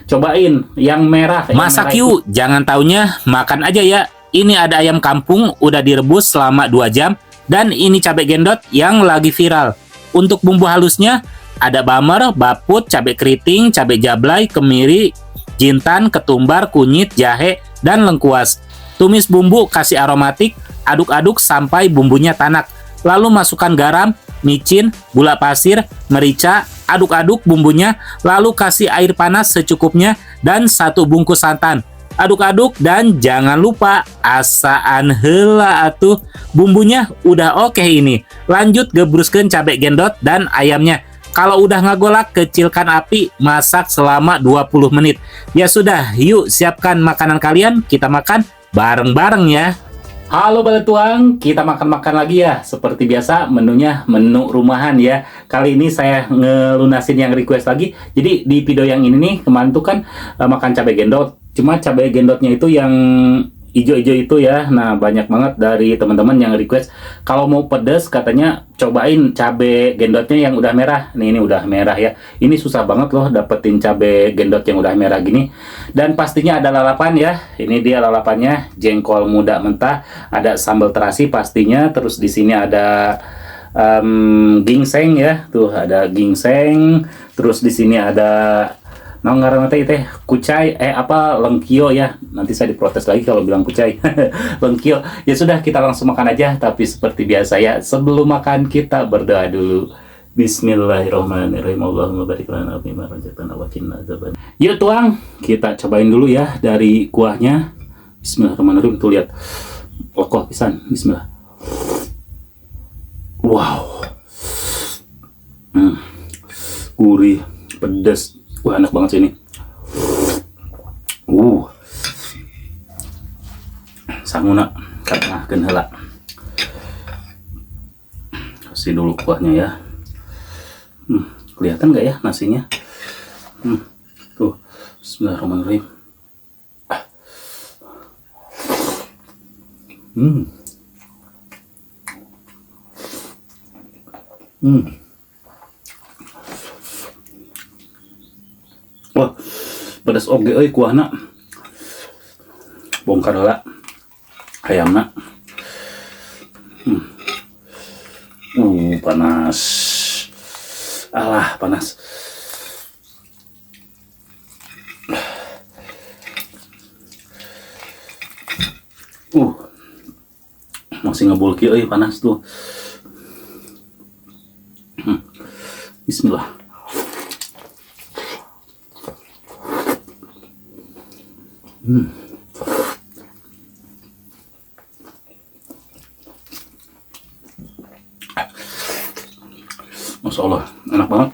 Cobain yang merah. Masa Q, jangan taunya makan aja ya. Ini ada ayam kampung udah direbus selama 2 jam. Dan ini cabai gendot yang lagi viral. Untuk bumbu halusnya ada bamer, baput, cabai keriting, cabai jablay, kemiri, jintan, ketumbar, kunyit, jahe, dan lengkuas. Tumis bumbu, kasih aromatik, aduk-aduk sampai bumbunya tanak. Lalu masukkan garam, micin, gula pasir, merica, aduk-aduk bumbunya, lalu kasih air panas secukupnya dan 1 bungkus santan. Aduk-aduk dan jangan lupa asaan heula atuh. Bumbunya udah oke ini. Lanjut gebruskeun cabai gendot dan ayamnya. Kalau udah ngagolak, kecilkan api, masak selama 20 menit. Ya sudah, yuk siapkan makanan kalian, kita makan bareng-bareng ya. Halo Baletuang, kita makan-makan lagi ya. Seperti biasa, menunya menu rumahan ya. Kali ini saya ngelunasin yang request lagi. Jadi di video yang ini nih, kemarin tuh kan makan cabai gendot. Cuma cabai gendotnya itu yang ijo-ijo itu ya. Nah, banyak banget dari teman-teman yang request kalau mau pedas katanya cobain cabai gendotnya yang udah merah. Nih, ini udah merah ya. Ini susah banget loh dapetin cabai gendot yang udah merah gini. Dan pastinya ada lalapan ya. Ini dia lalapannya, jengkol muda mentah, ada sambel terasi pastinya. Terus di sini ada ginseng ya. Tuh ada ginseng. Terus di sini ada ngaran teh kucai lengkio ya. Nanti saya diprotes lagi kalau bilang kucai. Lengkio. Ya sudah, kita langsung makan aja, tapi seperti biasa ya, sebelum makan kita berdoa dulu. Bismillahirrahmanirrahim. Allahumma barik lana fi ma razaqtana wa qina adzaban. Yuk tuang, kita cobain dulu ya dari kuahnya. Bismillahirrahmanirrahim. Tuh lihat. Kokoh pisan. Bismillah. Wow. Gurih, pedas. Wah, enak banget sih ini. Sanguna katahkeun heula. Kasih dulu kuahnya ya. Kelihatan nggak ya nasinya? Tuh, bismillahirrahmanirrahim. Wah, pedas oge euy kuahna. Bongkar heula ayamna. Panas. Alah, panas. Masih ngebulki euy, panas tuh. Bismillah. Masya Allah, enak banget.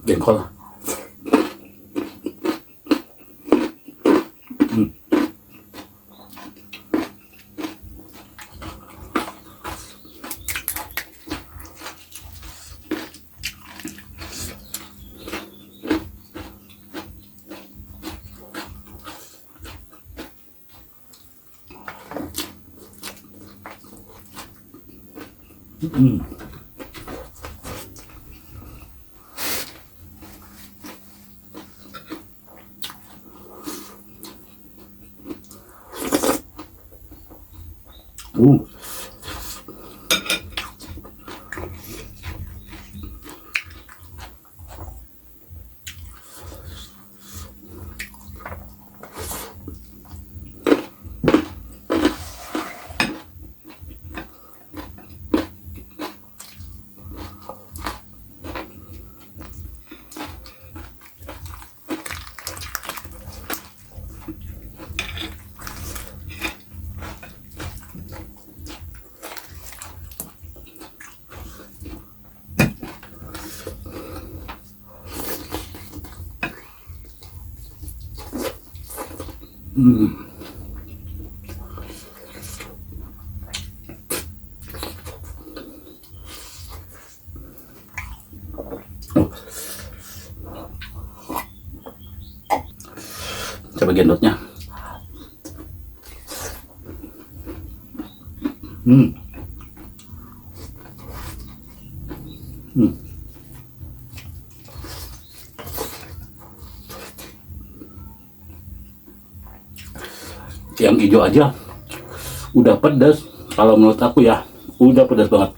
Jengkol. Uh. Cabe gendotnya. Yang hijau aja udah pedas. Kalau menurut aku ya, udah pedas banget.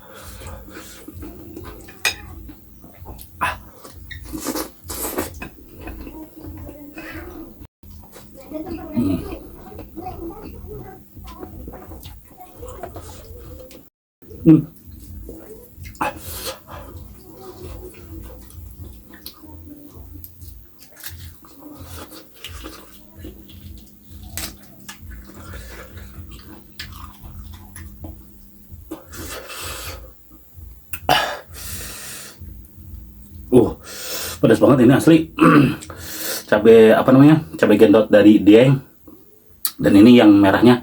Pedas banget ini asli. Cabe apa namanya? Cabe gendot dari Dieng. Dan ini yang merahnya.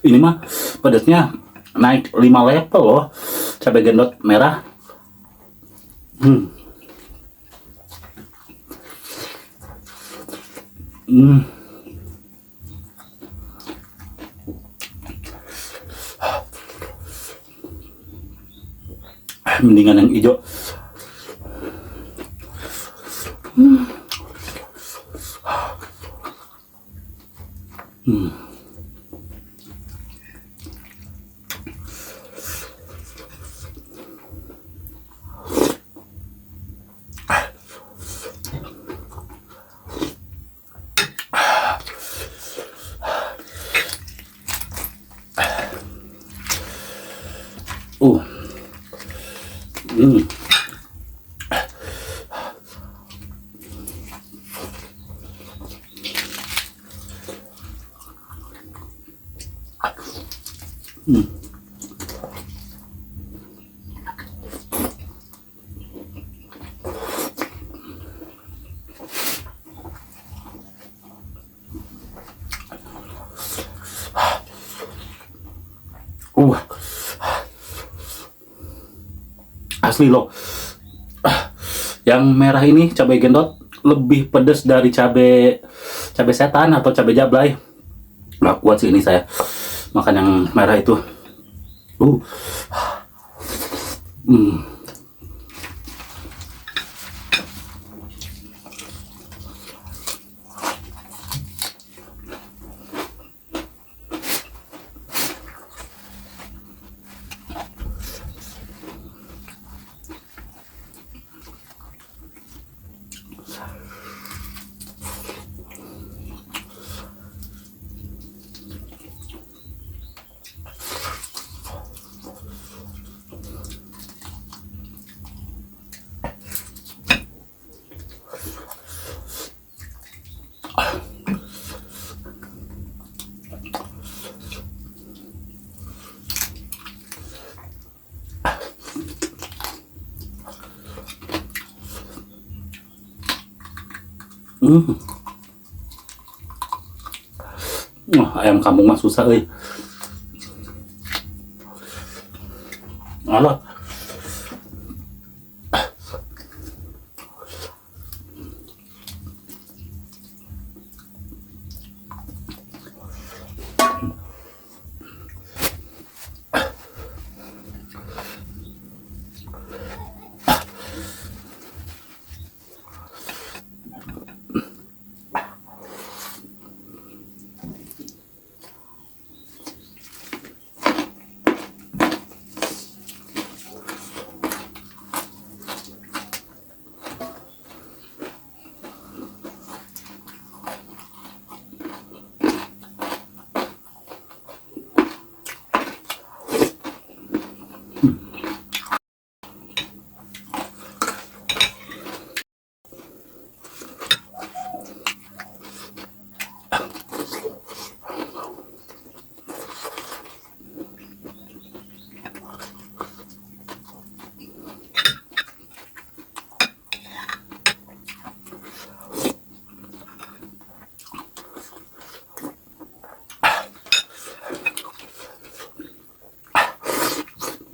Ini mah pedasnya naik 5 level loh. Cabe gendot merah. Mendingan yang hijau. Asli loh. Yang merah ini cabai gendot lebih pedas dari cabai setan atau cabai jablay. Nggak kuat sih ini saya makan yang merah itu. Ayam kampung mah susah euy. Alah.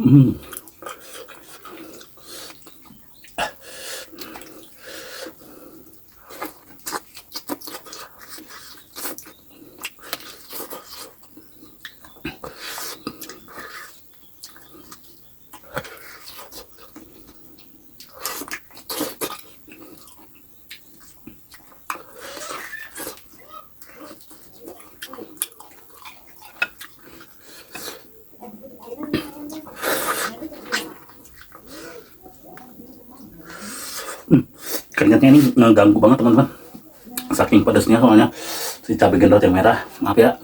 Hmm. Keringatnya ini ngeganggu banget teman-teman. Saking pedasnya soalnya si cabai gendot yang merah. Maaf ya.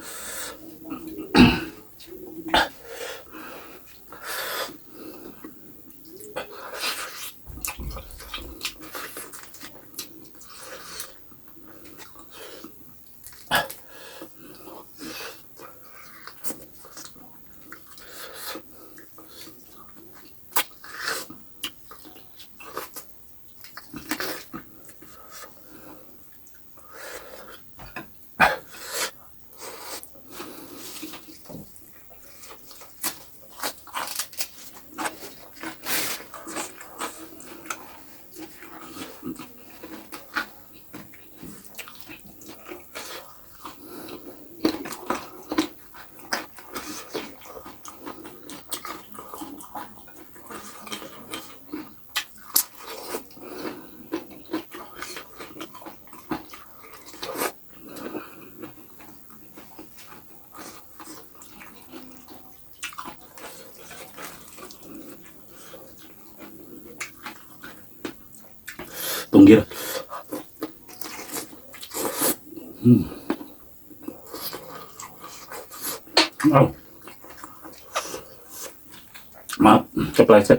Tunggir. Oh. Maaf, kepleset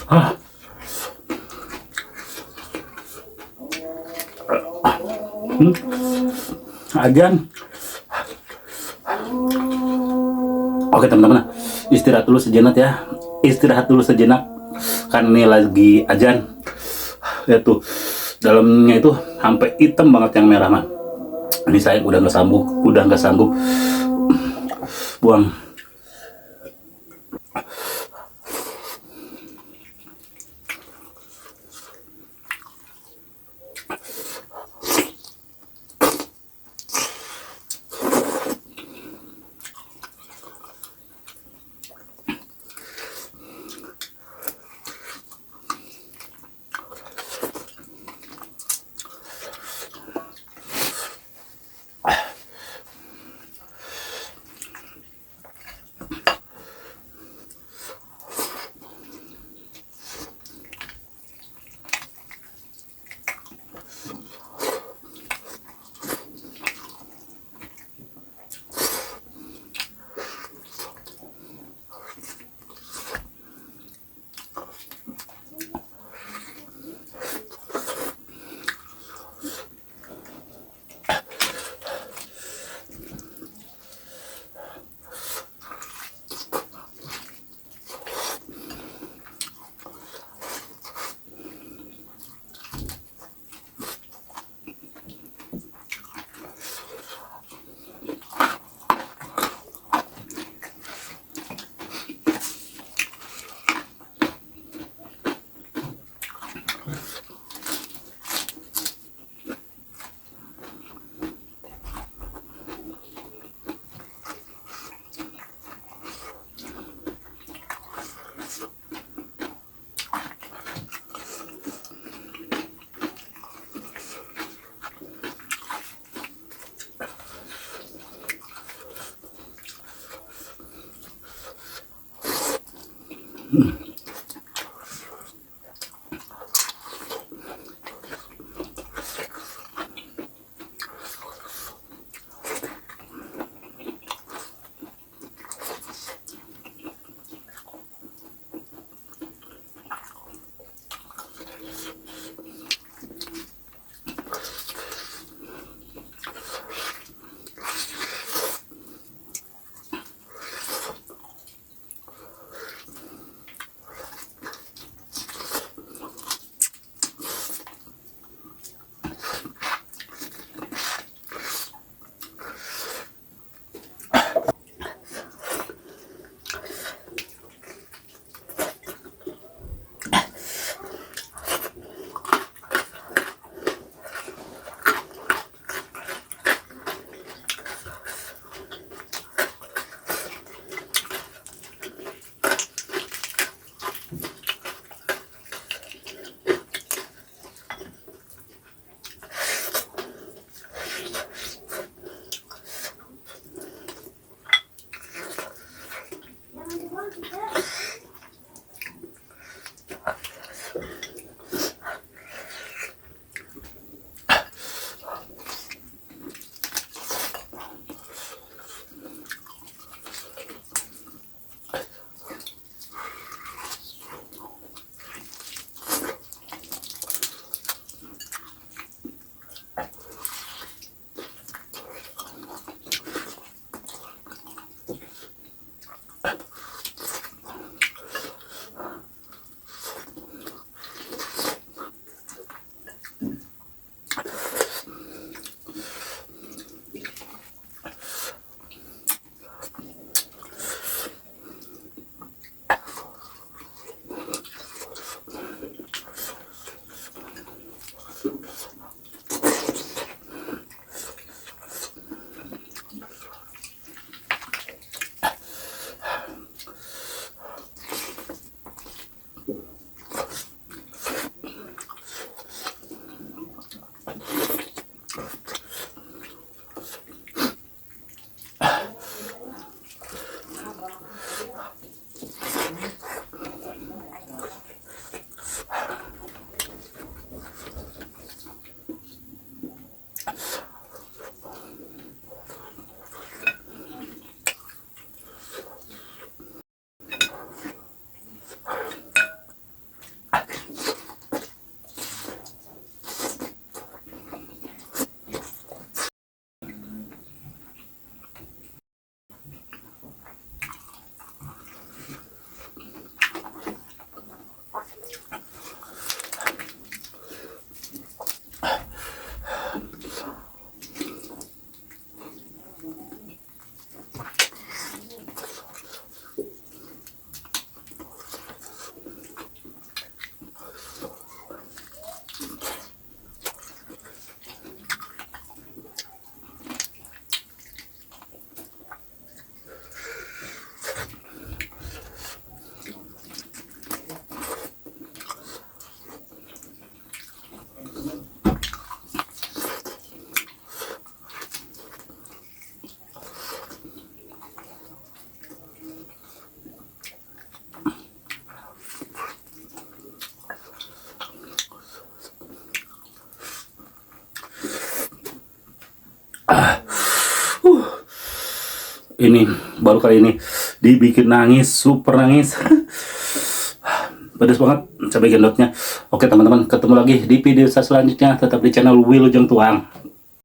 Ah. Ajan. Oke teman-teman, istirahat dulu sejenak ya. Istirahat dulu sejenak. Kan ini lagi ajan. Lihat tuh, dalamnya itu sampai hitam banget yang merah mah. Ini saya udah nggak sanggup buang. Ini baru kali ini dibikin nangis, super nangis. Pedas banget cabai gendotnya. Oke teman-teman, ketemu lagi di video saya selanjutnya. Tetap di channel Wilujeng Tuang.